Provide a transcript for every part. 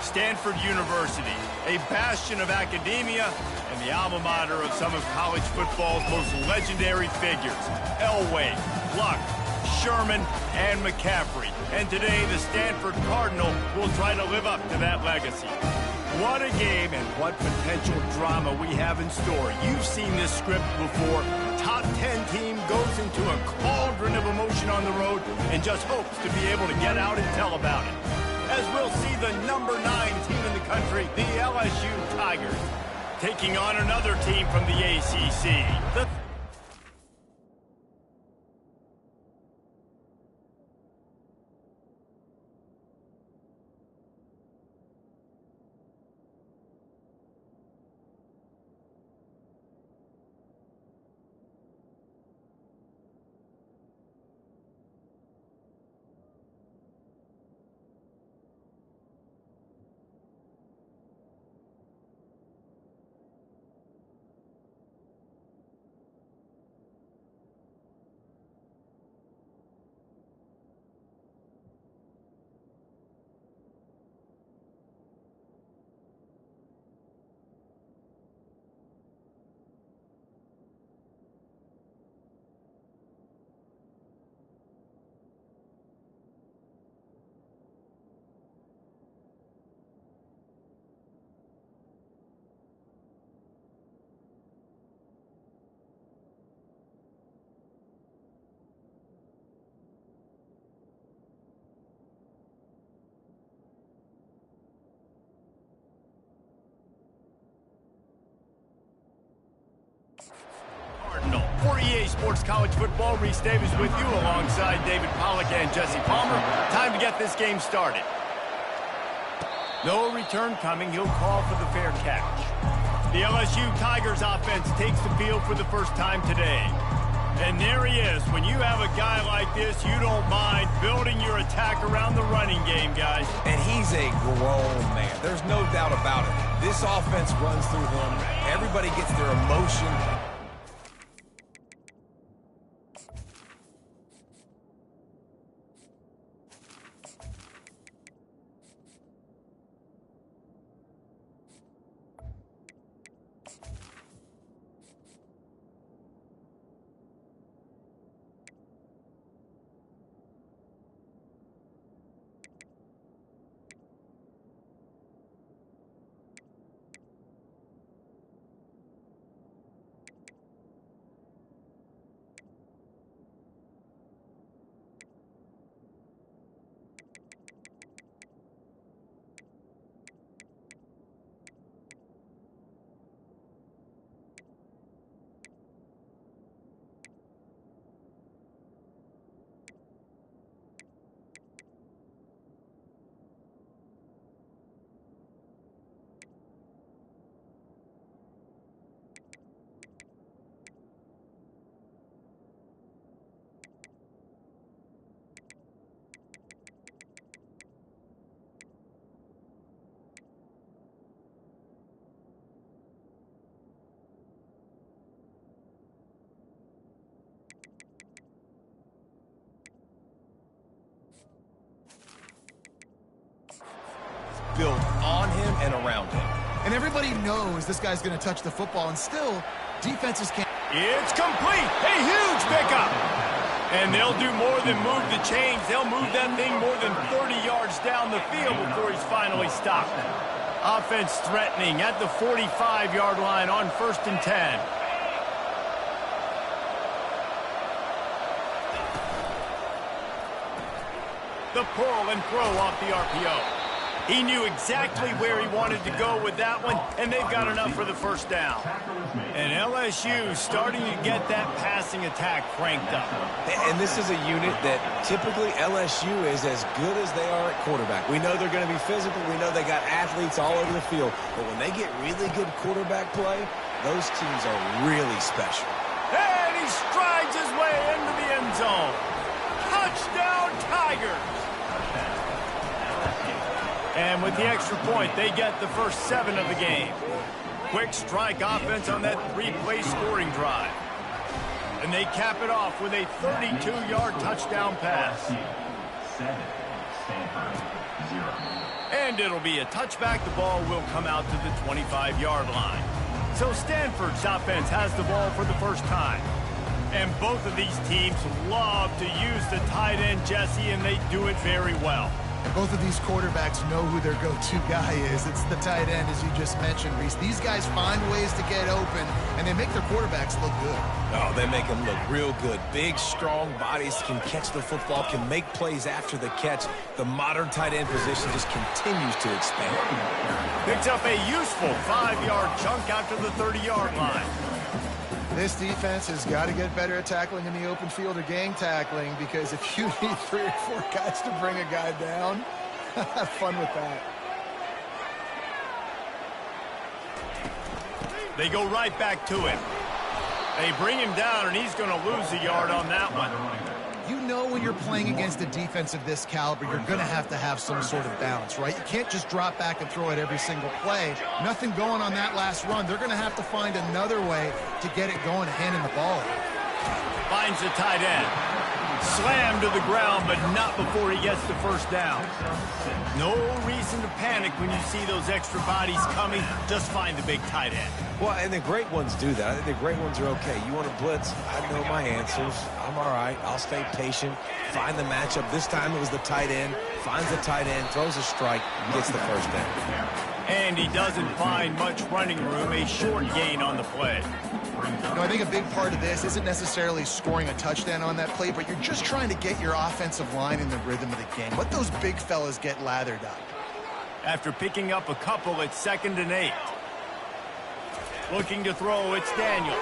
Stanford University, a bastion of academia and the alma mater of some of college football's most legendary figures, Elway, Luck, Sherman, and McCaffrey. And today, the Stanford Cardinal will try to live up to that legacy. What a game and what potential drama we have in store. You've seen this script before. Top 10 team goes into a cauldron of emotion on the road and just hopes to be able to get out and tell about it. As we'll see the number 9 team in the country, the LSU Tigers, taking on another team from the ACC. For EA Sports College Football, Reese Davis with you alongside David Pollack and Jesse Palmer. Time to get this game started. No return coming. He'll call for the fair catch. The LSU Tigers offense takes the field for the first time today. And there he is. When you have a guy like this, you don't mind building your attack around the running game, guys. And he's a grown man. There's no doubt about it. This offense runs through him. Everybody gets their emotion. Built on him and around him. And everybody knows this guy's going to touch the football, and still, defenses can't. It's complete. A huge pickup. And they'll do more than move the chains. They'll move that thing more than 30 yards down the field before he's finally stopped. Offense threatening at the 45-yard line on 1st and 10. The pull and throw off the RPO. He knew exactly where he wanted to go with that one, and they've got enough for the first down. And LSU starting to get that passing attack cranked up. And this is a unit that typically LSU is as good as they are at quarterback. We know they're going to be physical. We know they got athletes all over the field. But when they get really good quarterback play, those teams are really special. And he strides his way into the end zone. Touchdown, Tigers! And with the extra point, they get the first 7 of the game. Quick strike offense on that 3-play scoring drive. And they cap it off with a 32-yard touchdown pass. And it'll be a touchback. The ball will come out to the 25-yard line. So Stanford's offense has the ball for the first time. And both of these teams love to use the tight end, Jesse, and they do it very well. And both of these quarterbacks know who their go-to guy is. It's the tight end, as you just mentioned, Reese. These guys find ways to get open, and they make their quarterbacks look good. Oh, they make them look real good. Big, strong bodies, can catch the football, can make plays after the catch. The modern tight end position just continues to expand. Picks up a useful 5-yard chunk out to the 30-yard line. This defense has got to get better at tackling in the open field or gang tackling, because if you need 3 or 4 guys to bring a guy down, have fun with that. They go right back to him. They bring him down, and he's going to lose a yard on that one. You know when you're playing against a defense of this caliber, you're going to have some sort of balance, right? You can't just drop back and throw it every single play. Nothing going on that last run. They're going to have to find another way to get it going, handing the ball. Finds the tight end. Slammed to the ground, but not before he gets the first down. No reason to panic when you see those extra bodies coming. Just find the big tight end. Well, and the great ones do that. I think the great ones are okay. You want to blitz? I know my answers. I'm all right. I'll stay patient. Find the matchup. This time it was the tight end. Finds the tight end, throws a strike, gets the first down. And he doesn't find much running room. A short gain on the play. You know, I think a big part of this isn't necessarily scoring a touchdown on that play, but you're just trying to get your offensive line in the rhythm of the game. Let those big fellas get lathered up. After picking up a couple, it's 2nd and 8. Looking to throw, it's Daniels.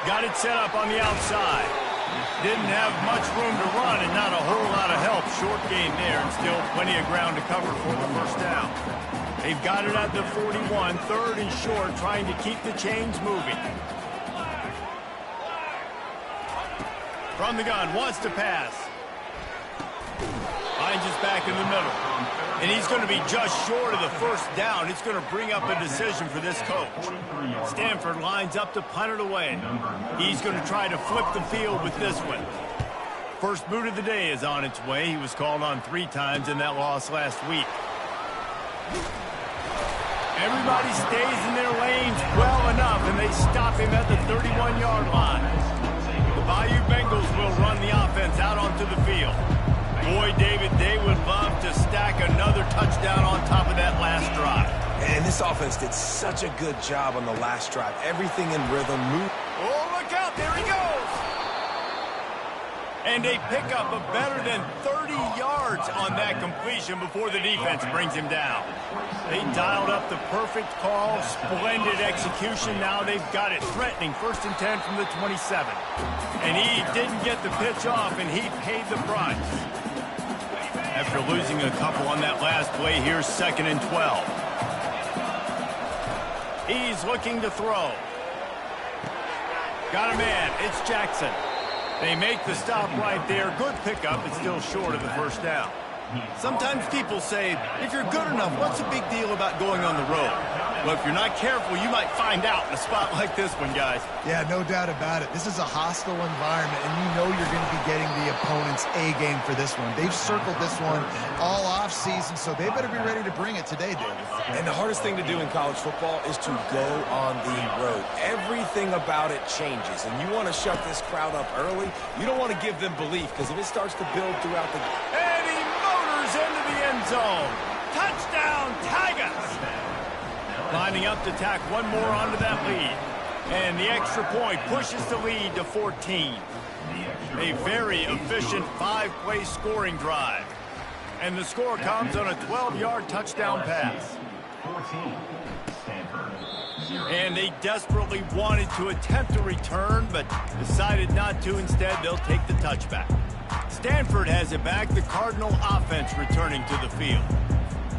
Got it set up on the outside. Didn't have much room to run and not a whole lot of help. Short gain there, and still plenty of ground to cover for the first down. They've got it at the 41, 3rd and short, trying to keep the chains moving. From the gun, wants to pass. Finds his back in the middle. And he's going to be just short of the first down. It's going to bring up a decision for this coach. Stanford lines up to punt it away. He's going to try to flip the field with this one. First boot of the day is on its way. He was called on 3 times in that loss last week. Everybody stays in their lanes well enough, and they stop him at the 31-yard line. The Bayou Bengals will run the offense out onto the field. Boy, David, they would love to stack another touchdown on top of that last drive. And this offense did such a good job on the last drive. Everything in rhythm. Oh, look out. There he goes. And they pick up a better than 30 yards on that completion before the defense brings him down. They dialed up the perfect call, splendid execution. Now they've got it threatening 1st and 10 from the 27. And he didn't get the pitch off, and he paid the price. After losing a couple on that last play, here's 2nd and 12. He's looking to throw. Got a man. It's Jackson. They make the stop right there. Good pickup, but still short of the first down. Sometimes people say, if you're good enough, what's the big deal about going on the road? Well, if you're not careful, you might find out in a spot like this one, guys. Yeah, no doubt about it. This is a hostile environment, and you know you're going to be getting the opponent's A game for this one. They've circled this one all off season, so they better be ready to bring it today, David. And the hardest thing to do in college football is to go on the road. Everything about it changes, and you want to shut this crowd up early. You don't want to give them belief, because if it starts to build throughout the game. And he motors into the end zone. Touchdown, Tigers! Lining up to tack one more onto that lead. And the extra point pushes the lead to 14. A very efficient 5-play scoring drive. And the score comes on a 12-yard touchdown pass. And they desperately wanted to attempt a return, but decided not to. Instead, they'll take the touchback. Stanford has it back. The Cardinal offense returning to the field.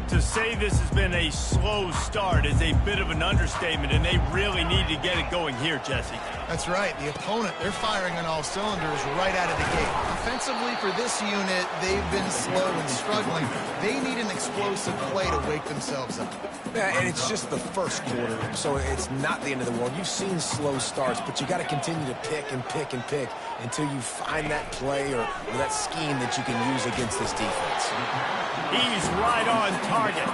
To say this has been a slow start is a bit of an understatement, and they really need to get it going here, Jesse. That's right. The opponent, they're firing on all cylinders right out of the gate. Offensively, for this unit, they've been slow and struggling. They need an explosive play to wake themselves up. Yeah, and it's just the first quarter, so it's not the end of the world. You've seen slow starts, but you got to continue to pick and pick and pick until you find that play or that scheme that you can use against this defense. He's right on target.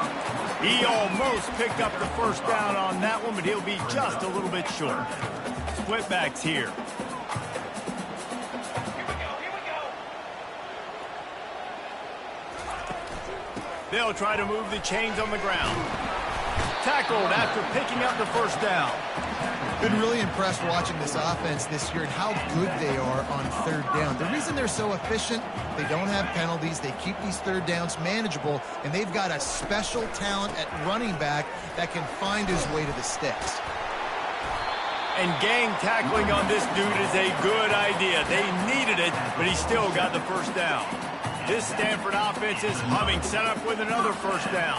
He almost picked up the first down on that one, but he'll be just a little bit short. Split backs here. They'll try to move the chains on the ground. Tackled after picking up the first down. Been really impressed watching this offense this year and how good they are on third down. The reason they're so efficient, they don't have penalties, they keep these third downs manageable, and they've got a special talent at running back that can find his way to the sticks. And gang tackling on this dude is a good idea. They needed it, but he still got the first down. This Stanford offense is humming, set up with another first down.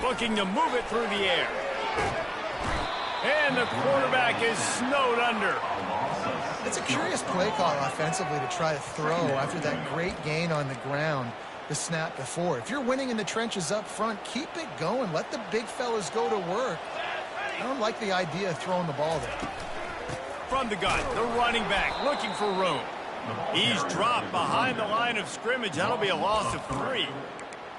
Looking to move it through the air. And the quarterback is snowed under. It's a curious play call offensively to try to throw after that great gain on the ground the snap before. If you're winning in the trenches up front, keep it going. Let the big fellas go to work. I don't like the idea of throwing the ball there. From the gun, the running back looking for room. He's dropped behind the line of scrimmage. That'll be a loss of 3.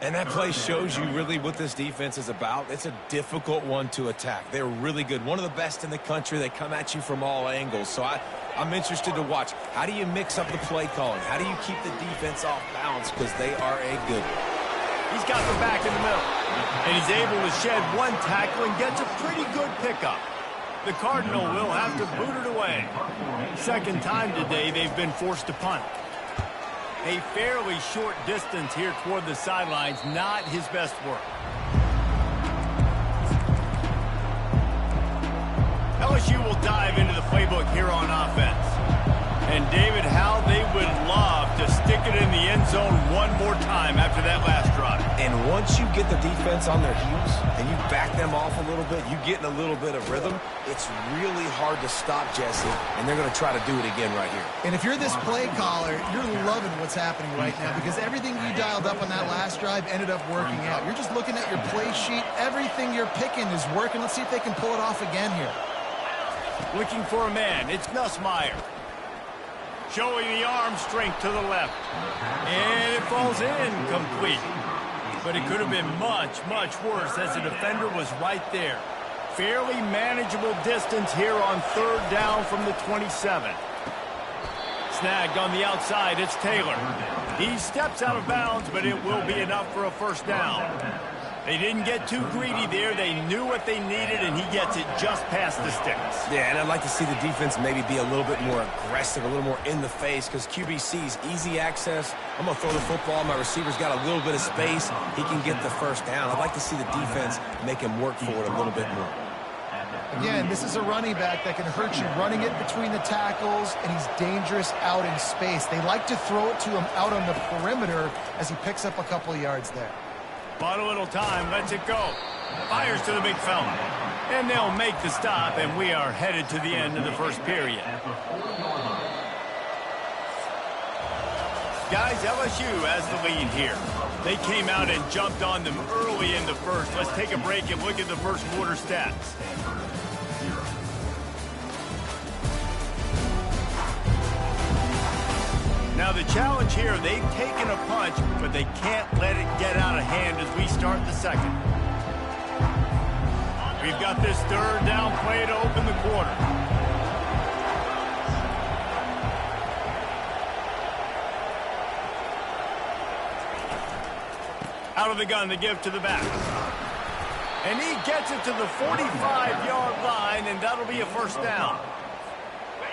And that play shows you really what this defense is about. It's a difficult one to attack. They're really good. One of the best in the country. They come at you from all angles. So I'm interested to watch. How do you mix up the play calling? How do you keep the defense off balance? Because they are a good one. He's got the back in the middle. And he's able to shed one tackle and gets a pretty good pickup. The Cardinal will have to boot it away. Second time today they've been forced to punt. A fairly short distance here toward the sidelines, not his best work. LSU will dive into the playbook here on offense. And David, how they would love to stick it in the end zone one more time after that last drive. And once you get the defense on their heels and you back them off a little bit, you get in a little bit of rhythm, it's really hard to stop Jesse, and they're going to try to do it again right here. And if you're this play caller, you're loving what's happening right now because everything you dialed up on that last drive ended up working out. You're just looking at your play sheet. Everything you're picking is working. Let's see if they can pull it off again here. Looking for a man. It's Nussmeier. Showing the arm strength to the left. And it falls incomplete. But it could have been much, much worse as the defender was right there. Fairly manageable distance here on third down from the 27. Snagged on the outside, it's Taylor. He steps out of bounds, but it will be enough for a first down. They didn't get too greedy there. They knew what they needed, and he gets it just past the sticks. Yeah, and I'd like to see the defense maybe be a little bit more aggressive, a little more in the face, because QBC's easy access. I'm going to throw the football. My receiver's got a little bit of space. He can get the first down. I'd like to see the defense make him work for it a little bit more. Again, this is a running back that can hurt you running it between the tackles, and he's dangerous out in space. They like to throw it to him out on the perimeter as he picks up a couple of yards there. Bought a little time, lets it go. Fires to the big fella. And they'll make the stop, and we are headed to the end of the first period. Guys, LSU has the lead here. They came out and jumped on them early in the first. Let's take a break and look at the first quarter stats. Now the challenge here, they've taken a punch, but they can't let it get out of hand as we start the second. We've got this third down play to open the quarter. Out of the gun, the give to the back. And he gets it to the 45-yard line, and that'll be a first down.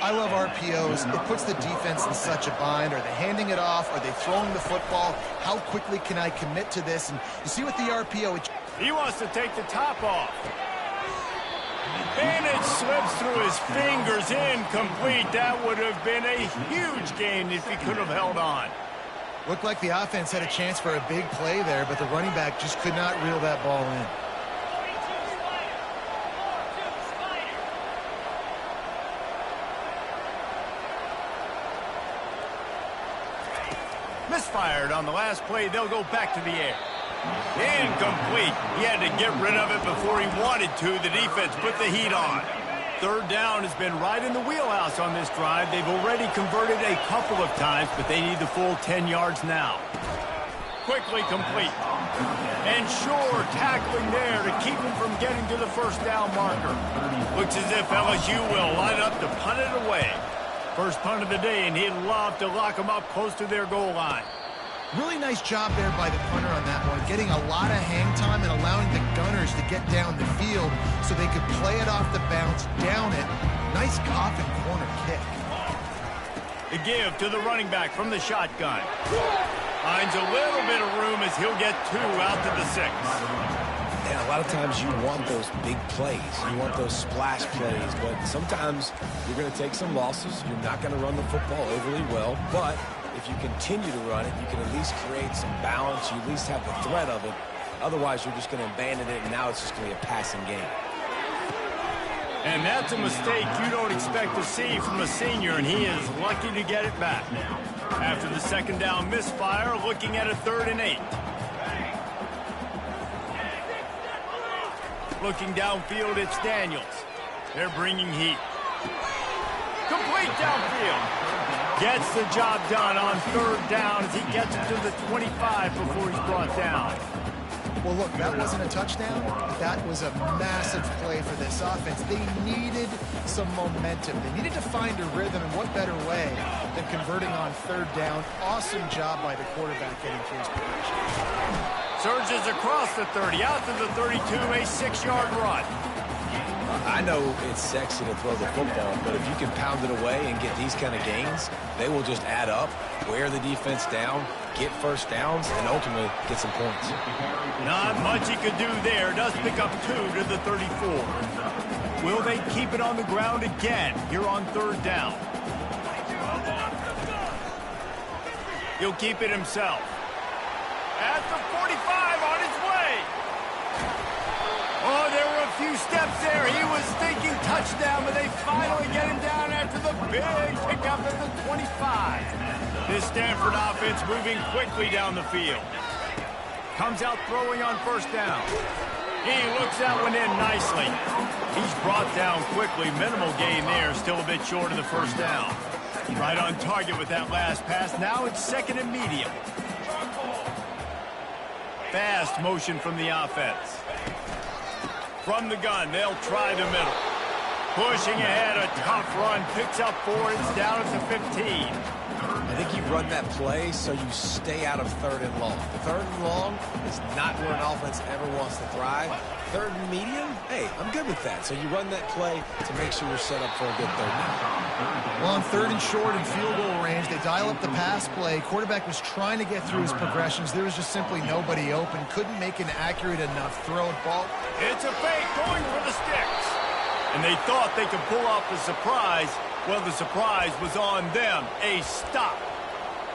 I love RPOs. It puts the defense in such a bind. Are they handing it off? Are they throwing the football? How quickly can I commit to this? And you see with the RPO, he wants to take the top off. And it slips through his fingers, incomplete. That would have been a huge gain if he could have held on. Looked like the offense had a chance for a big play there, but the running back just could not reel that ball in. Misfired on the last play. They'll go back to the air. Incomplete. He had to get rid of it before he wanted to. The defense put the heat on. Third down has been right in the wheelhouse on this drive. They've already converted a couple of times, but they need the full 10 yards now. Quickly complete. And sure, tackling there to keep him from getting to the first down marker. Looks as if LSU will line up to punt it away. First punt of the day, and he'd love to lock them up close to their goal line. Really nice job there by the punter on that one, getting a lot of hang time and allowing the Gunners to get down the field so they could play it off the bounce, down it. Nice coffin corner kick. The give to the running back from the shotgun. Finds a little bit of room as he'll get 2 out to the 6. And a lot of times you want those big plays. You want those splash plays. But sometimes you're going to take some losses. You're not going to run the football overly well. But if you continue to run it, you can at least create some balance. You at least have the threat of it. Otherwise, you're just going to abandon it, and now it's just going to be a passing game. And that's a mistake you don't expect to see from a senior, and he is lucky to get it back. After the second down misfire, looking at a 3rd and 8. Looking downfield, it's Daniels. They're bringing heat. Complete downfield. Gets the job done on 3rd down as he gets it to the 25 before he's brought down. Well, look, that wasn't a touchdown. That was a massive play for this offense. They needed some momentum. They needed to find a rhythm, and what better way than converting on 3rd down. Awesome job by the quarterback getting through his progression. Surges across the 30, out to the 32, a 6-yard run. I know it's sexy to throw the football, but if you can pound it away and get these kind of gains, they will just add up, wear the defense down, get first downs, and ultimately get some points. Not much he could do there. Does pick up 2 to the 34. Will they keep it on the ground again here on 3rd down? He'll keep it himself. At the 45 on his way. Oh, there were a few steps there. He was thinking touchdown, but they finally get him down after the big pickup at the 25. This Stanford offense moving quickly down the field. Comes out throwing on 1st down. He looks that one in nicely. He's brought down quickly. Minimal gain there, still a bit short of the 1st down. Right on target with that last pass. Now it's 2nd and medium. Fast motion from the offense. From the gun, they'll try the middle. Pushing ahead, a tough run. Picks up 4. It's down at the 15. I think you run that play so you stay out of 3rd and long. 3rd and long is not where an offense ever wants to thrive. 3rd and medium, hey, I'm good with that. So you run that play to make sure you're set up for a good 3rd down. Well, on 3rd and short and field goal range, they dial up the pass play. Quarterback was trying to get through his progressions. There was just simply nobody open. Couldn't make an accurate enough throw ball. It's a fake going for the sticks. And they thought they could pull off the surprise. Well, the surprise was on them. A stop.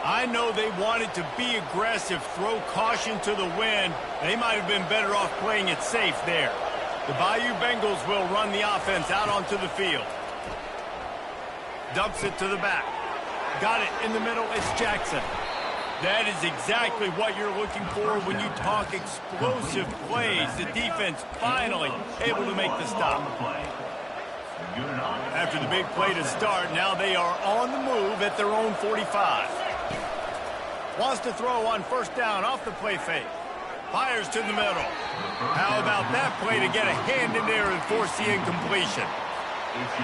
I know they wanted to be aggressive, throw caution to the wind. They might have been better off playing it safe there. The Bayou Bengals will run the offense out onto the field. Dumps it to the back. Got it in the middle. It's Jackson. That is exactly what you're looking for when you talk explosive plays. The defense finally able to make the stop. After the big play to start, now they are on the move at their own 45. Wants to throw on 1st down off the play fake. Fires to the middle. How about that play to get a hand in there and force the incompletion?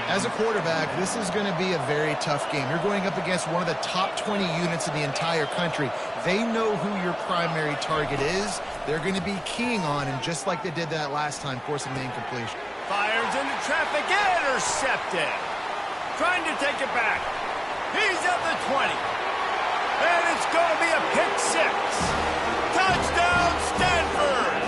As a quarterback, this is going to be a very tough game. You're going up against one of the top 20 units in the entire country. They know who your primary target is. They're going to be keying on him, just like they did that last time, forcing the incompletion. Fires into traffic, intercepted. Trying to take it back. He's at the 20. And it's going to be a pick 6. Touchdown, Stanford.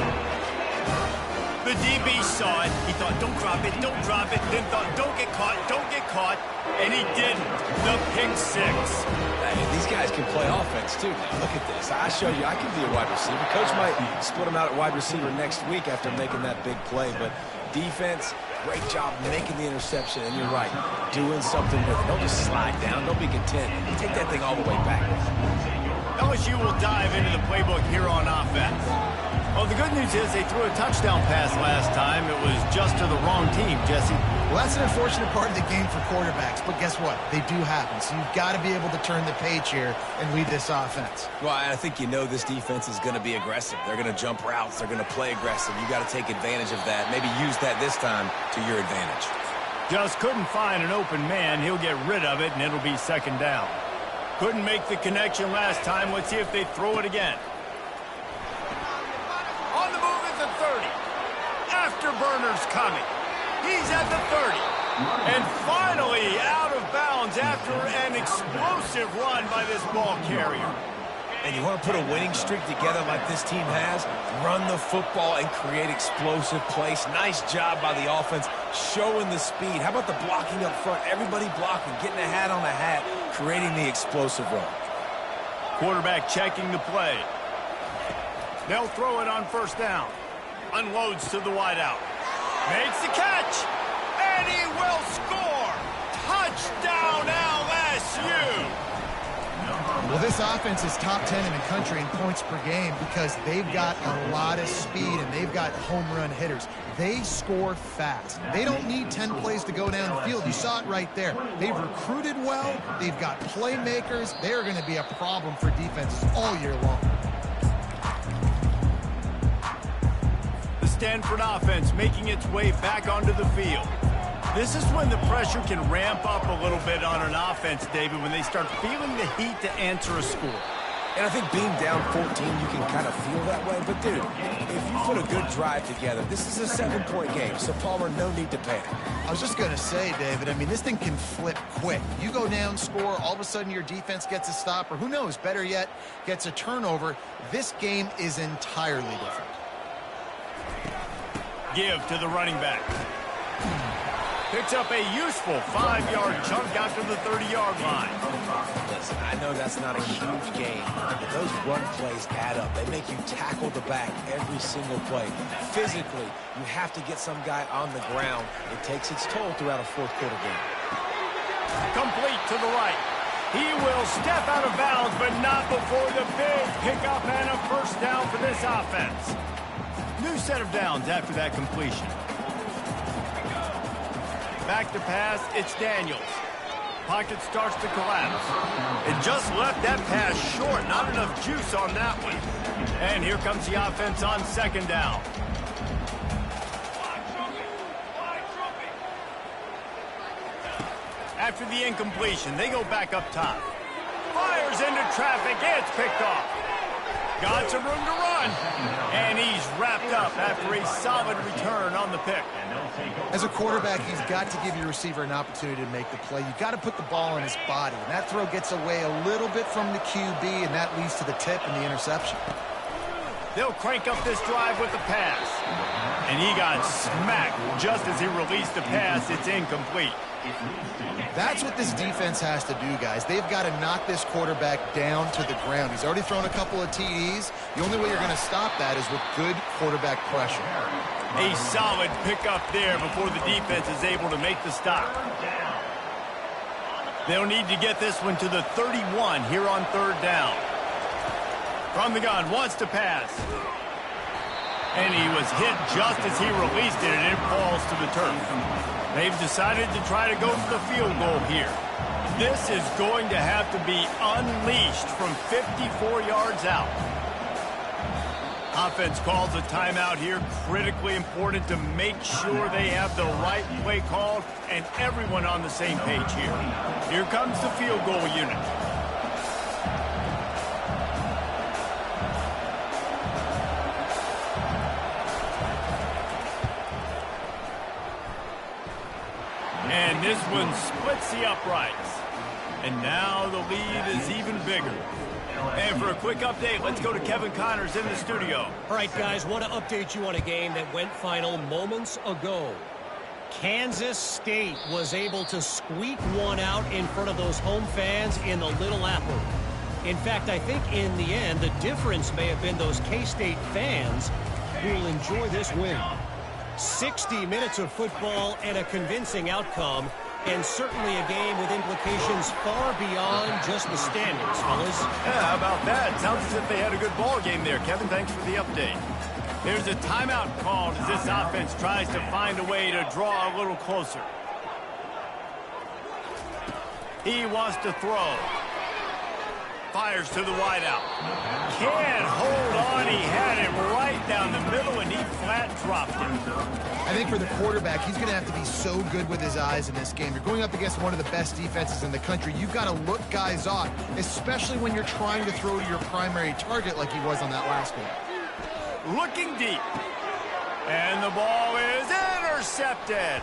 The DB saw it. He thought, don't drop it, don't drop it. Then thought, don't get caught, don't get caught. And he didn't. The pick 6. Hey, these guys can play offense, too. Now, look at this. I show you, I can be a wide receiver. Coach might split him out at wide receiver next week after making that big play. But defense, great job making the interception. And you're right, doing something with it. Don't just slide down. Don't be content. Take that thing all the way back. LSU will dive into the playbook here on offense. Well, the good news is they threw a touchdown pass last time. It was just to the wrong team, Jesse. Well, that's an unfortunate part of the game for quarterbacks, but guess what? They do happen, so you've got to be able to turn the page here and lead this offense. Well, I think you know this defense is going to be aggressive. They're going to jump routes. They're going to play aggressive. You got to take advantage of that. Maybe use that this time to your advantage. Just couldn't find an open man. He'll get rid of it, and it'll be second down. Couldn't make the connection last time. Let's see if they throw it again. On the move at the 30. Afterburner's coming. He's at the 30. And finally out of bounds after an explosive run by this ball carrier. And you want to put a winning streak together like this team has, run the football and create explosive plays. Nice job by the offense showing the speed. How about the blocking up front? Everybody blocking, getting a hat on a hat, creating the explosive run. Quarterback checking the play. They'll throw it on first down. Unloads to the wideout. Makes the catch. And he will score. Touchdown LSU. Well, this offense is top 10 in the country in points per game because they've got a lot of speed and they've got home run hitters. They score fast. They don't need 10 plays to go down the field. You saw it right there. They've recruited well. They've got playmakers. They're going to be a problem for defenses all year long. The Stanford offense making its way back onto the field. This is when the pressure can ramp up a little bit on an offense, David, when they start feeling the heat to answer a score. And I think being down 14, you can kind of feel that way. But, dude, if you put a good drive together, this is a 7-point game. So, Palmer, no need to panic. I was just going to say, David, I mean, this thing can flip quick. You go down, score, all of a sudden your defense gets a stop, or who knows, better yet, gets a turnover. This game is entirely different. Give to the running back. Picks up a useful 5-yard chunk out to the 30-yard line. Listen, I know that's not a huge game, but those run plays add up. They make you tackle the back every single play. Physically, you have to get some guy on the ground. It takes its toll throughout a fourth-quarter game. Complete to the right. He will step out of bounds, but not before the big pickup and a first down for this offense. New set of downs after that completion. Back to pass, it's Daniels. Pocket starts to collapse. It just left that pass short. Not enough juice on that one. And here comes the offense on second down. After the incompletion, they go back up top. Fires into traffic. It's picked off. Got some room to run. And he's wrapped up after a solid return on the pick. As a quarterback, he's got to give your receiver an opportunity to make the play. You've got to put the ball on his body. And that throw gets away a little bit from the QB, and that leads to the tip and the interception. They'll crank up this drive with the pass. And he got smacked just as he released the pass. It's incomplete. That's what this defense has to do, guys. They've got to knock this quarterback down to the ground. He's already thrown a couple of TDs. The only way you're going to stop that is with good quarterback pressure. A solid pickup there before the defense is able to make the stop. They'll need to get this one to the 31 here on third down. From the gun, wants to pass. And he was hit just as he released it, and it falls to the turf. They've decided to try to go for the field goal here. This is going to have to be unleashed from 54 yards out. Offense calls a timeout here. Critically important to make sure they have the right play called and everyone on the same page here. Here comes the field goal unit. And this one splits the uprights. And now the lead is even bigger. And for a quick update, let's go to Kevin Connors in the studio. All right, guys, want to update you on a game that went final moments ago. Kansas State was able to squeak one out in front of those home fans in the Little Apple. In fact, I think in the end, the difference may have been those K-State fans who will enjoy this win. 60 minutes of football and a convincing outcome. And certainly a game with implications far beyond just the standings, fellas. Yeah, how about that? Sounds as if they had a good ball game there. Kevin, thanks for the update. There's a timeout called as this offense tries to find a way to draw a little closer. He wants to throw. Fires to the wideout. Can't hold on. He had him right down the middle, and he flat dropped him. I think for the quarterback, he's going to have to be so good with his eyes in this game. You're going up against one of the best defenses in the country. You've got to look guys off, especially when you're trying to throw to your primary target like he was on that last one. Looking deep. And the ball is intercepted.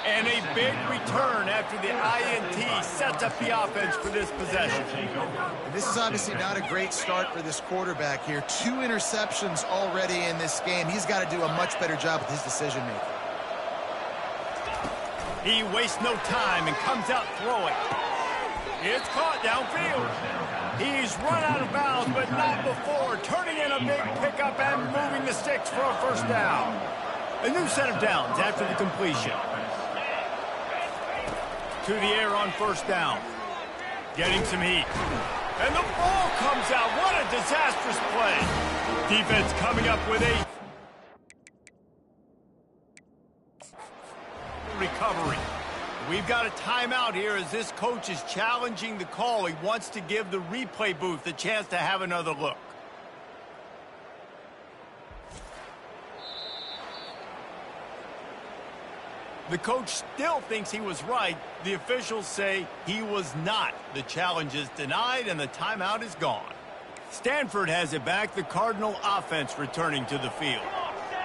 And a big return after the INT sets up the offense for this possession. And this is obviously not a great start for this quarterback here. 2 interceptions already in this game. He's got to do a much better job with his decision-making. He wastes no time and comes out throwing. It's caught downfield. He's run out of bounds, but not before turning in a big pickup and moving the sticks for a first down. A new set of downs after the completion. To the air on first down. Getting some heat. And the ball comes out. What a disastrous play. Defense coming up with a recovery. We've got a timeout here as this coach is challenging the call. He wants to give the replay booth a chance to have another look. The coach still thinks he was right. The officials say he was not. The challenge is denied and the timeout is gone. Stanford has it back. The Cardinal offense returning to the field.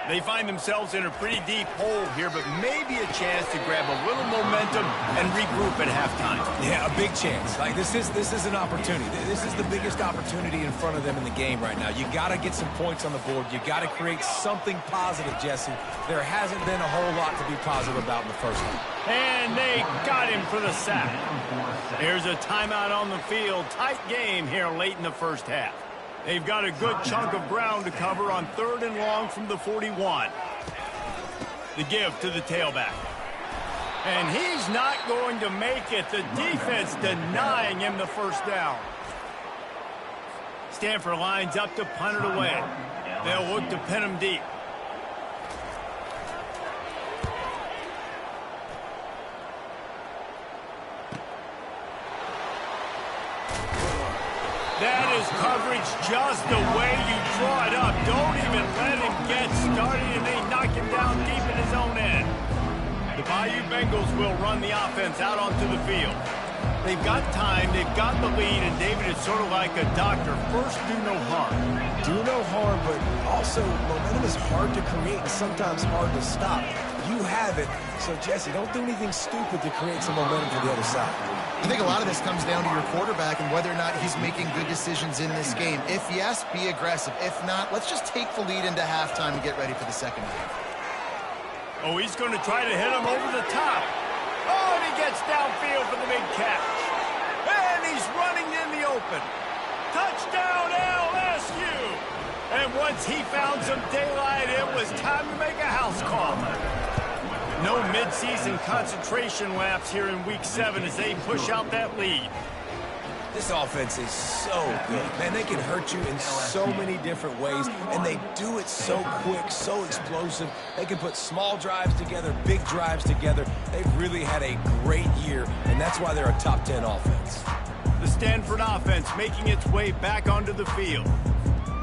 They find themselves in a pretty deep hole here, but maybe a chance to grab a little momentum and regroup at halftime. Yeah, a big chance. Like this is an opportunity. This is the biggest opportunity in front of them in the game right now. You got to get some points on the board. You got to create something positive, Jesse. There hasn't been a whole lot to be positive about in the first half. And they got him for the sack. Here's a timeout on the field. Tight game here late in the first half. They've got a good chunk of ground to cover on 3rd and long from the 41. The give to the tailback. And he's not going to make it. The defense denying him the first down. Stanford lines up to punt it away. They'll look to pin him deep. That is coverage just the way you draw it up. Don't even let him get started, and they knock him down deep in his own end. The Bayou Bengals will run the offense out onto the field. They've got time, they've got the lead, and David is sort of like a doctor. First, do no harm. Do no harm, but also momentum is hard to create and sometimes hard to stop. You have it, so Jesse, don't do anything stupid to create some momentum for the other side. I think a lot of this comes down to your quarterback and whether or not he's making good decisions in this game. If yes, be aggressive. If not, let's just take the lead into halftime and get ready for the second half. Oh, he's going to try to hit him over the top. Oh, and he gets downfield for the big catch. And he's running in the open. Touchdown, LSU! And once he found some daylight, it was time to make a house call. No midseason concentration laps here in Week 7 as they push out that lead. This offense is so good. Man, they can hurt you in so many different ways, and they do it so quick, so explosive. They can put small drives together, big drives together. They've really had a great year, and that's why they're a top 10 offense. The Stanford offense making its way back onto the field.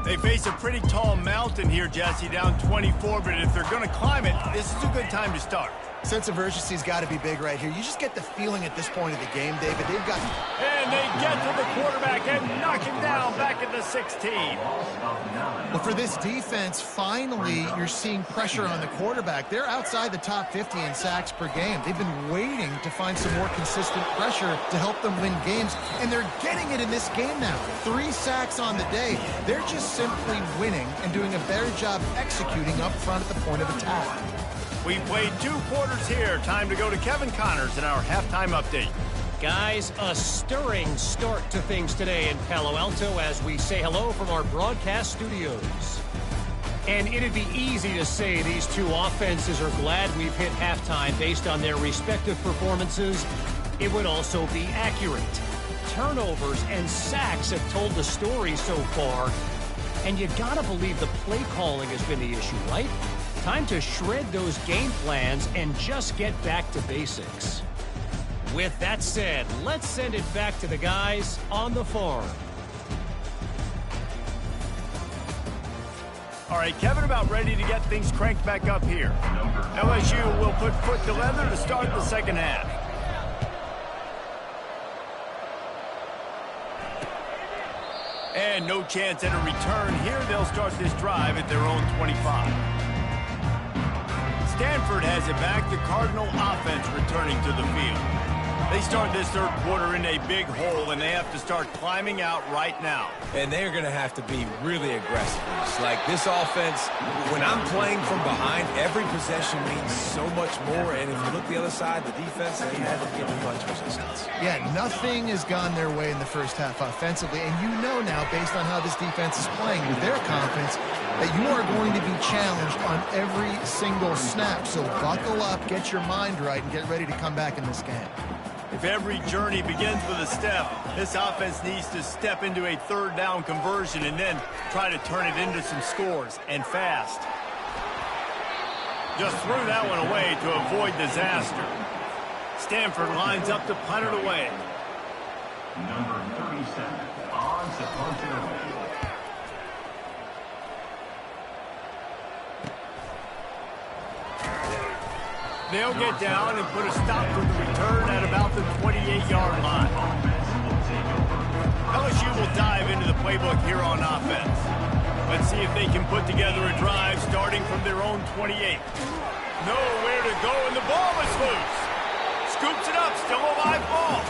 They face a pretty tall mountain here, Jesse, down 24, but if they're going to climb it, this is a good time to start. Sense of urgency's got to be big right here. You just get the feeling at this point of the game, David. They've got... And they get to the quarterback and knock him down back at the 16. Well, for this defense, finally, you're seeing pressure on the quarterback. They're outside the top 50 in sacks per game. They've been waiting to find some more consistent pressure to help them win games, and they're getting it in this game now. 3 sacks on the day. They're just simply winning and doing a better job executing up front at the point of attack. We played 2 quarters here. Time to go to Kevin Connors in our halftime update. Guys, a stirring start to things today in Palo Alto as we say hello from our broadcast studios. And it'd be easy to say these two offenses are glad we've hit halftime based on their respective performances. It would also be accurate. Turnovers and sacks have told the story so far. And you gotta believe the play calling has been the issue, right? Time to shred those game plans and just get back to basics. With that said, let's send it back to the guys on the farm. All right, Kevin, about ready to get things cranked back up here. LSU will put foot to leather to start the second half. And no chance at a return here. They'll start this drive at their own 25. Stanford has it back. The Cardinal offense returning to the field. They start this third quarter in a big hole, and they have to start climbing out right now. And they're going to have to be really aggressive. It's like this offense, when I'm playing from behind, every possession means so much more. And if you look the other side, the defense, they haven't given much resistance. Yeah, nothing has gone their way in the first half offensively. And you know now, based on how this defense is playing with their confidence, that you are going to be challenged on every single snap. So buckle up, get your mind right, and get ready to come back in this game. If every journey begins with a step, this offense needs to step into a third down conversion and then try to turn it into some scores, and fast. Just threw that one away to avoid disaster. Stanford lines up to punt it away. Number 37 on to punt it away. They'll get down and put a stop to the return at about the 28-yard line. LSU will dive into the playbook here on offense. Let's see if they can put together a drive starting from their own 28. Nowhere to go, and the ball is loose. Scoops it up, still a live ball.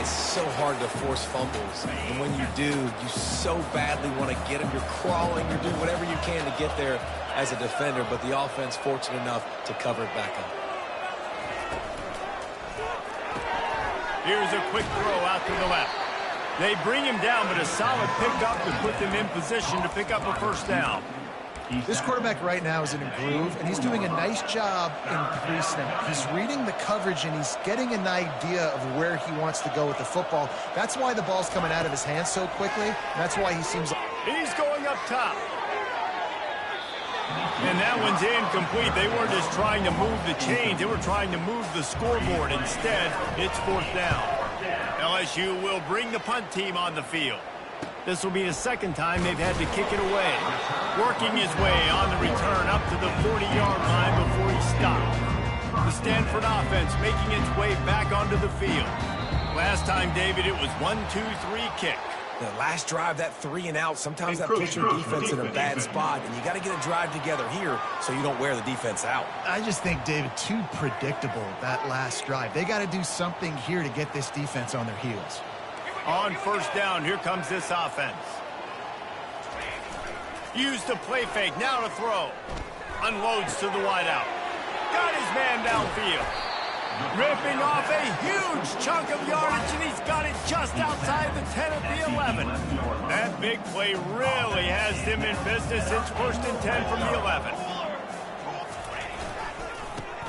It's so hard to force fumbles. And when you do, you so badly want to get them. You're crawling, you're doing whatever you can to get there as a defender, but the offense fortunate enough to cover it back up. Here's a quick throw out to the left. They bring him down, but a solid pickup to put them in position to pick up a first down. This quarterback right now is in a groove, and he's doing a nice job in pre-snap. He's reading the coverage, and he's getting an idea of where he wants to go with the football. That's why the ball's coming out of his hands so quickly. That's why he seems like... He's going up top. And that one's incomplete. They weren't just trying to move the chains. They were trying to move the scoreboard. Instead, it's fourth down. LSU will bring the punt team on the field. This will be the second time they've had to kick it away. Working his way on the return up to the 40-yard line before he stopped. The Stanford offense making its way back onto the field. Last time, David, it was 1-2-3 kick. The last drive, that 3 and out, sometimes that puts your defense in a bad spot, and you got to get a drive together here so you don't wear the defense out. I just think, David, too predictable, that last drive. They got to do something here to get this defense on their heels. On first down, here comes this offense. Used the play fake, now to throw. Unloads to the wideout. Got his man downfield. Ripping off a huge chunk of yardage, and he's got it just outside the 10 of the 11. That big play really has them in business. It's first and 10 from the 11.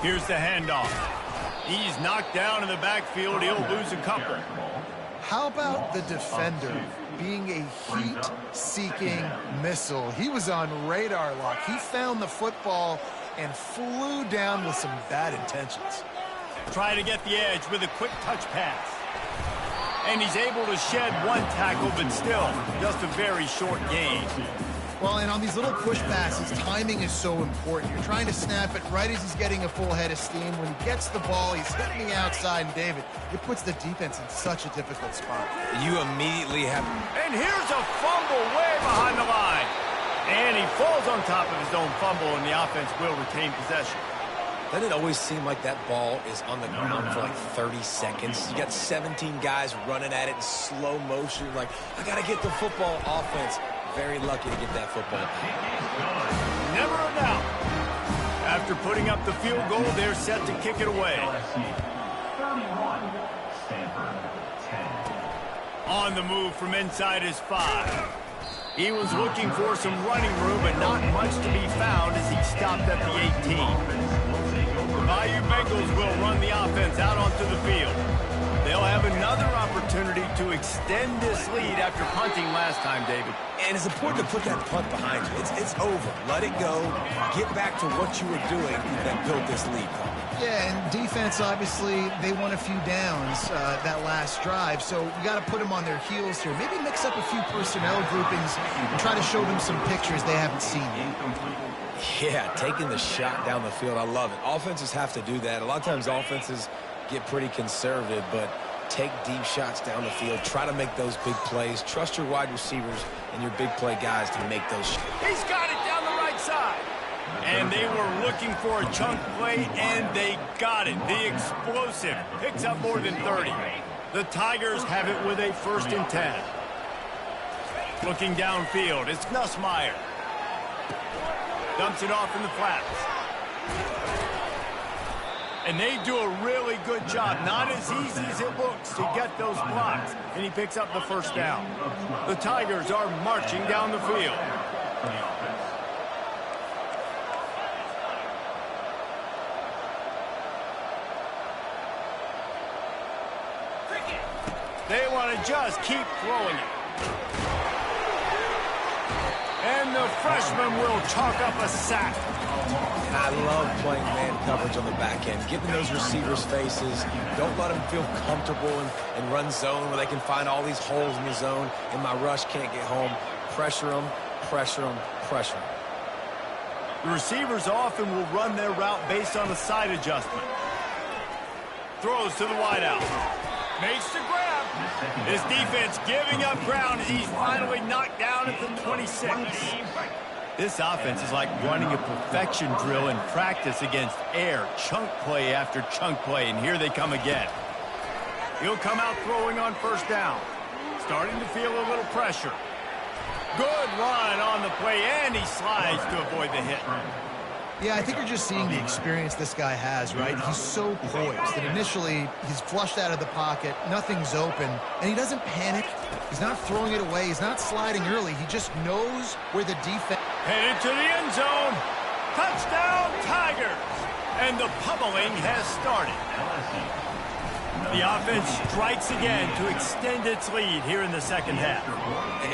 Here's the handoff. He's knocked down in the backfield. He'll lose a couple. How about the defender being a heat-seeking missile? He was on radar lock. He found the football and flew down with some bad intentions. Try to get the edge with a quick touch pass. And he's able to shed one tackle, but still just a very short gain. Well, and on these little push passes, timing is so important. You're trying to snap it right as he's getting a full head of steam. When he gets the ball, he's hitting the outside, and David, it puts the defense in such a difficult spot. You immediately have... And here's a fumble way behind the line. And he falls on top of his own fumble, and the offense will retain possession. Doesn't it always seem like that ball is on the ground for like 30 seconds? You got 17 guys running at it in slow motion. Like, I got to get the football. Offense, very lucky to get that football. Never a doubt. After putting up the field goal, they're set to kick it away. 31, Stanford 10. On the move from inside his 5. He was looking for some running room, but not much to be found as he stopped at the 18. The Bayou Bengals will run the offense out onto the field. They'll have another opportunity to extend this lead after punting last time, David. And it's important to put that punt behind you. It's over. Let it go. Get back to what you were doing that built this lead. Yeah, and defense, obviously, they won a few downs that last drive, so you got to put them on their heels here. Maybe mix up a few personnel groupings and try to show them some pictures they haven't seen yet. Yeah, taking the shot down the field, I love it. Offenses have to do that. A lot of times offenses get pretty conservative, but take deep shots down the field. Try to make those big plays. Trust your wide receivers and your big play guys to make those shots. He's got it down the right side. And they were looking for a chunk play, and they got it. The explosive picks up more than 30. The Tigers have it with a 1st and 10. Looking downfield, it's Nussmeier. Dumps it off in the flats. And they do a really good job. Not as easy as it looks to get those blocks. And he picks up the 1st down. The Tigers are marching down the field. They want to just keep throwing it. And the freshman will chalk up a sack. I love playing man coverage on the back end, getting those receivers' faces. Don't let them feel comfortable and run zone where they can find all these holes in the zone, and my rush can't get home. Pressure them, pressure them, pressure them. The receivers often will run their route based on a side adjustment. Throws to the wideout. Makes the grab. His defense giving up ground as he's finally knocked down at the 26. This offense is like running a perfection drill in practice against air. Chunk play after chunk play, and here they come again. He'll come out throwing on 1st down. Starting to feel a little pressure. Good run on the play, and he slides to avoid the hit. Yeah, I think you're just seeing the experience this guy has, right? He's so poised that initially he's flushed out of the pocket, nothing's open, and he doesn't panic. He's not throwing it away. He's not sliding early. He just knows where the defense... Headed to the end zone. Touchdown, Tigers. And the pummeling has started. The offense strikes again to extend its lead here in the 2nd half.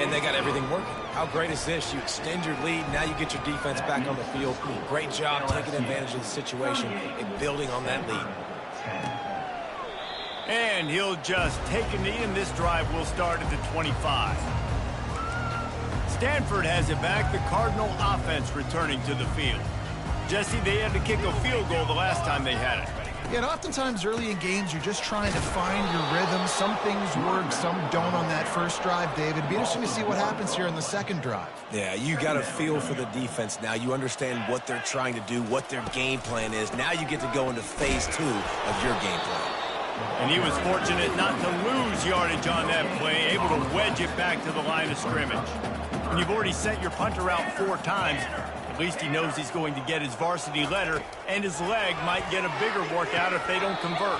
And they got everything working. How great is this? You extend your lead, now you get your defense back on the field. Great job taking advantage of the situation and building on that lead. And he'll just take a knee, and this drive will start at the 25. Stanford has it back. The Cardinal offense returning to the field. Jesse, they had to kick a field goal the last time they had it. Yeah, and oftentimes early in games, you're just trying to find your rhythm. Some things work, some don't on that first drive, David. It'd be interesting to see what happens here in the 2nd drive. Yeah, you got a feel for the defense now. You understand what they're trying to do, what their game plan is. Now you get to go into phase 2 of your game plan. And he was fortunate not to lose yardage on that play, able to wedge it back to the line of scrimmage. When you've already sent your punter out 4 times, at least he knows he's going to get his varsity letter, and his leg might get a bigger workout if they don't convert.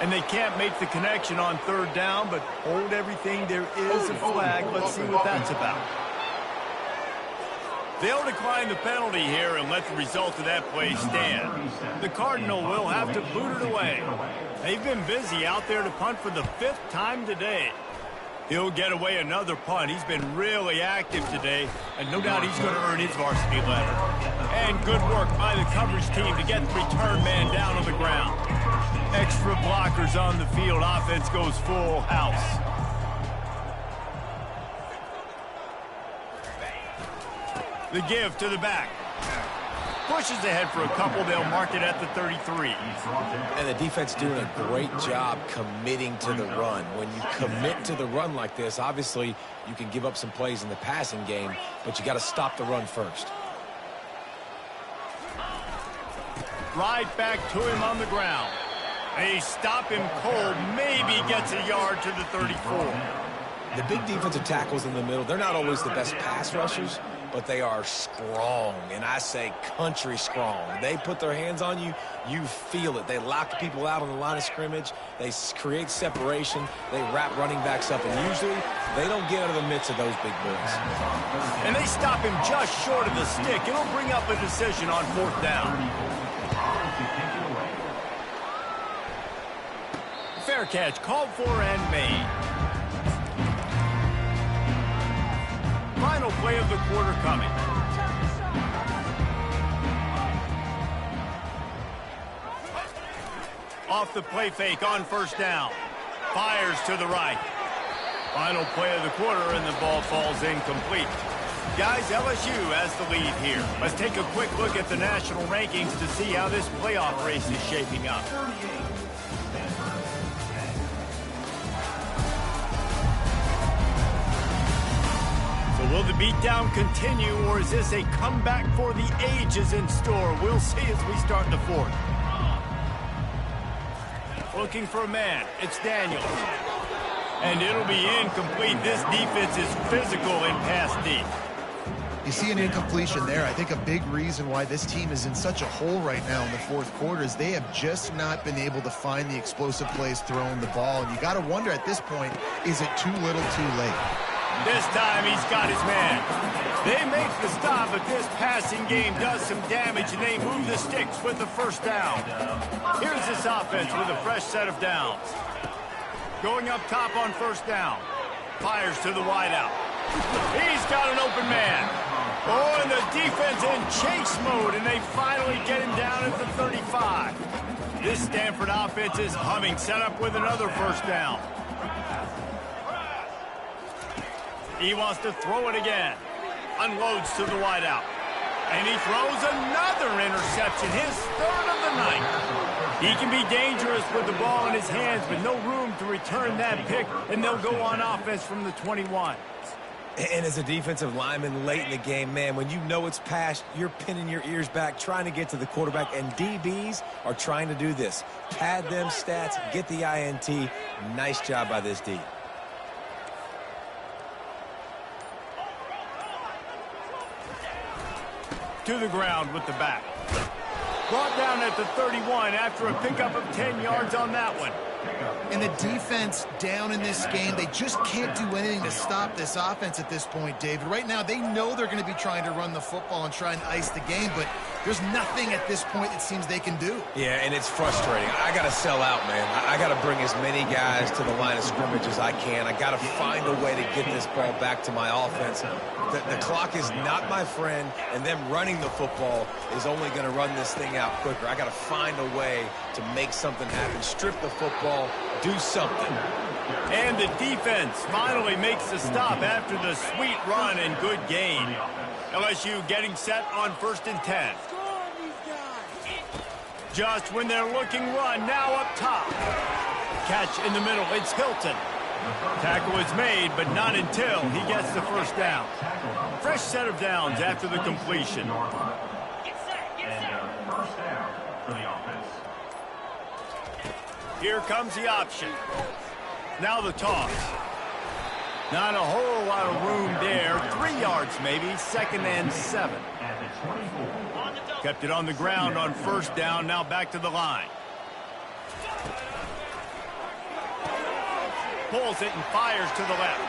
And they can't make the connection on 3rd down, but hold everything. There is a flag. Let's see what that's about. They'll decline the penalty here and let the result of that play stand. The Cardinal will have to boot it away. They've been busy out there to punt for the 5th time today. He'll get away another punt. He's been really active today, and no doubt he's going to earn his varsity letter. And good work by the coverage team to get the return man down on the ground. Extra blockers on the field. Offense goes full house. The give to the back. Pushes ahead for a couple. They'll mark it at the 33. And the defense doing a great job committing to the run. When you commit to the run like this, obviously you can give up some plays in the passing game, but you got to stop the run first. Right back to him on the ground. They stop him cold. Maybe gets a yard to the 34. The big defensive tackles in the middle, they're not always the best pass rushers, but they are strong, and I say country strong. They put their hands on you, you feel it. They lock people out on the line of scrimmage. They create separation. They wrap running backs up, and usually they don't get out of the midst of those big boys. And they stop him just short of the stick. It'll bring up a decision on 4th down. Fair catch called for and made. Final play of the quarter coming. Off the play fake on 1st down. Fires to the right. Final play of the quarter, and the ball falls incomplete. Guys, LSU has the lead here. Let's take a quick look at the national rankings to see how this playoff race is shaping up. So will the beatdown continue, or is this a comeback for the ages in store? We'll see as we start the 4th. Looking for a man. It's Daniels. And it'll be incomplete. This defense is physical in pass deep. You see an incompletion there. I think a big reason why this team is in such a hole right now in the 4th quarter is they have just not been able to find the explosive plays throwing the ball. And you got to wonder at this point, is it too little too late? This time he's got his man. They make the stop, but this passing game does some damage, and they move the sticks with the 1st down. Here's this offense with a fresh set of downs. Going up top on 1st down. Fires to the wideout. He's got an open man. Oh, and the defense in chase mode, and they finally get him down at the 35. This Stanford offense is humming, set up with another 1st down. He wants to throw it again. Unloads to the wideout. And he throws another interception, his 3rd of the night. He can be dangerous with the ball in his hands, but no room to return that pick, and they'll go on offense from the 21. And as a defensive lineman late in the game, man, when you know it's past, you're pinning your ears back, trying to get to the quarterback, and DBs are trying to do this. Pad them stats, get the INT. Nice job by this D. To the ground with the back. Brought down at the 31 after a pickup of 10 yards on that one. And the defense down in this game, they just can't do anything to stop this offense at this point, David. Right now, they know they're going to be trying to run the football and try and ice the game, but there's nothing at this point it seems they can do. Yeah, and it's frustrating. I got to sell out, man. I got to bring as many guys to the line of scrimmage as I can. I got to find a way to get this ball back to my offense. The clock is not my friend, and them running the football is only going to run this thing out quicker. I got to find a way to make something happen. Strip the football, do something. And the defense finally makes the stop after the sweet run and good gain. LSU getting set on 1st and 10. Just when they're looking run, now up top. Catch in the middle, it's Hilton. Tackle is made, but not until he gets the 1st down. Fresh set of downs after the completion. Here comes the option. Now the toss. Not a whole lot of room there. 3 yards maybe, 2nd and 7. Kept it on the ground on 1st down, now back to the line. Pulls it and fires to the left.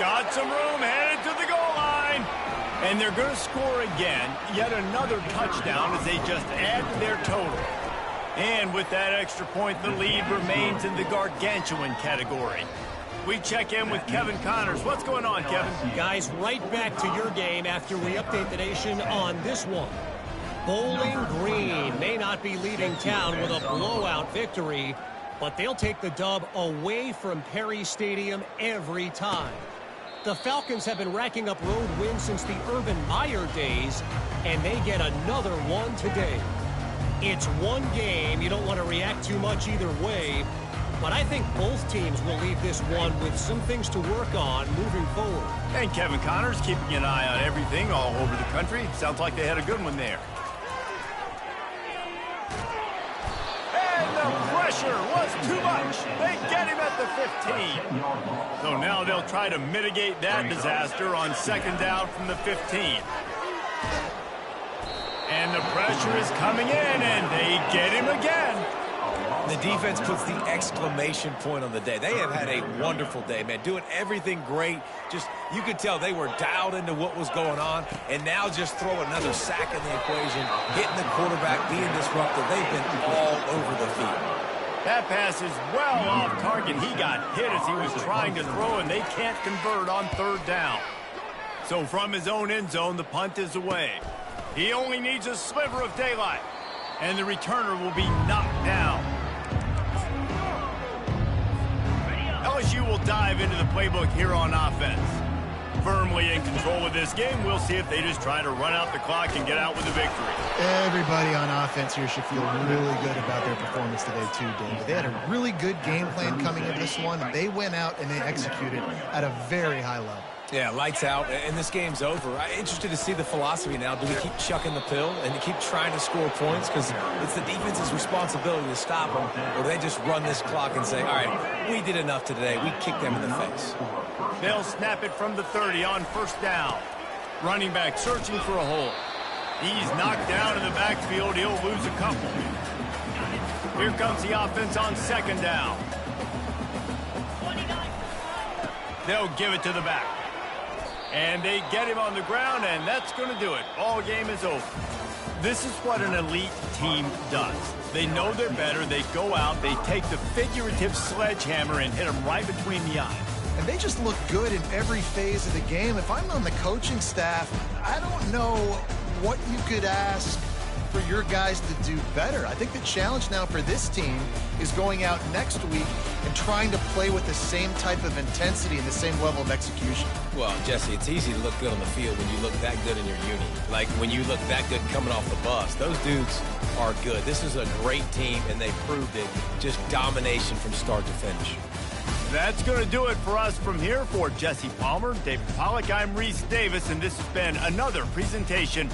Got some room, headed to the goal line. And they're going to score again. Yet another touchdown as they just add to their total. And with that extra point, the lead remains in the gargantuan category. We check in with Kevin Connors. What's going on, Kevin? Guys, right back to your game after we update the nation on this one. Bowling Green may not be leaving town with a blowout victory, but they'll take the dub away from Perry Stadium every time. The Falcons have been racking up road wins since the Urban Meyer days, and they get another one today. It's one game. You don't want to react too much either way, but I think both teams will leave this one with some things to work on moving forward. And Kevin Connors keeping an eye on everything all over the country. Sounds like they had a good one there. And the pressure was too much. They get him at the 15. So now they'll try to mitigate that disaster on second down from the 15. And the pressure is coming in, and they get him again. The defense puts the exclamation point on the day. They have had a wonderful day, man, doing everything great. Just, you could tell they were dialed into what was going on, and now just throw another sack in the equation, hitting the quarterback, being disruptive. They've been all over the field. That pass is well off target. He got hit as he was trying to throw, and they can't convert on third down. So from his own end zone, the punt is away. He only needs a sliver of daylight, and the returner will be knocked down. LSU will dive into the playbook here on offense. Firmly in control of this game, we'll see if they just try to run out the clock and get out with a victory. Everybody on offense here should feel really good about their performance today too, David. They had a really good game plan coming into this one, and they went out and they executed at a very high level. Yeah, lights out, and this game's over. I'm interested to see the philosophy now. Do we keep chucking the pill and keep trying to score points? Because it's the defense's responsibility to stop them. Or they just run this clock and say, all right, we did enough today. We kicked them in the face. They'll snap it from the 30 on first down. Running back searching for a hole. He's knocked down in the backfield. He'll lose a couple. Here comes the offense on second down. They'll give it to the back. And they get him on the ground, and that's going to do it. Ball game is over. This is what an elite team does. They know they're better. They go out. They take the figurative sledgehammer and hit them right between the eyes. And they just look good in every phase of the game. If I'm on the coaching staff, I don't know what you could ask for your guys to do better. I think the challenge now for this team is going out next week and trying to play with the same type of intensity and the same level of execution. Well, Jesse, it's easy to look good on the field when you look that good in your uni. Like when you look that good coming off the bus. Those dudes are good. This is a great team, and they proved it. Just domination from start to finish. That's going to do it for us from here. For Jesse Palmer, David Pollack, I'm Reese Davis, and this has been another presentation